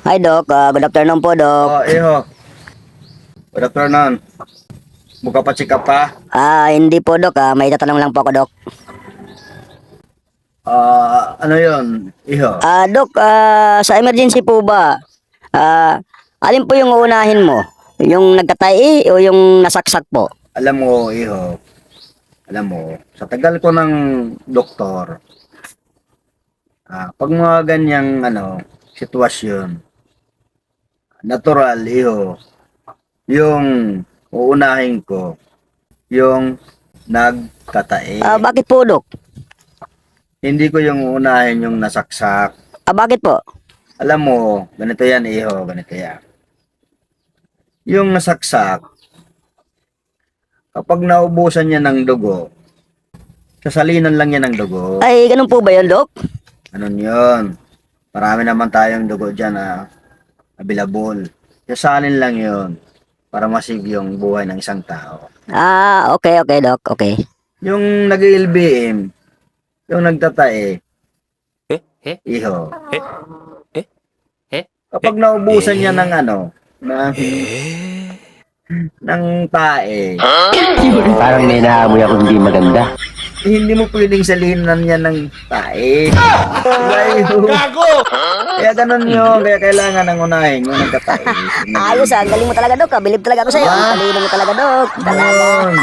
Hi, Doc. Good afternoon po, Doc. Oh, iho. Good afternoon. Buka pa check up pa? Hindi po, Doc. May tatanong lang po ako, Doc. Ano yun, iho? Doc, sa emergency po ba, alin po yung uunahin mo? Yung nagkatae o yung nasaksak po? Alam mo, iho. Alam mo, sa tagal ko ng doktor, pag mga ganyang, sitwasyon, natural, iho, yung uunahin ko, yung nagkatae. Bakit po, Doc? Hindi ko yung uunahin yung nasaksak. Bakit po? Alam mo, ganito yan, iho, ganito yan. Yung nasaksak, kapag naubusan niya ng dugo, sasalinan lang niya ng dugo. Ay, ganun po ba yun, Doc? Ganun yun. Marami naman tayong dugo dyan na available. Sasalin lang yun para masig yung buhay ng isang tao. Okay, Doc. Okay. Yung nag-LBM, yung nagtatae, iho. Kapag naubusan niya ng ng tae, Parang may naamoy ako hindi maganda. hindi mo pwedeng salinan niya ng tae. Gago! Kaya ganun yun. Kaya kailangan ng unahin yung nagkatae. Ayos, ang galing mo talaga, Doc. Believe talaga ako sa'yo. Ang talino mo talaga, Doc. Talaga. Yun.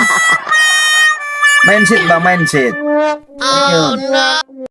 Mindset ba? Mindset. Yun.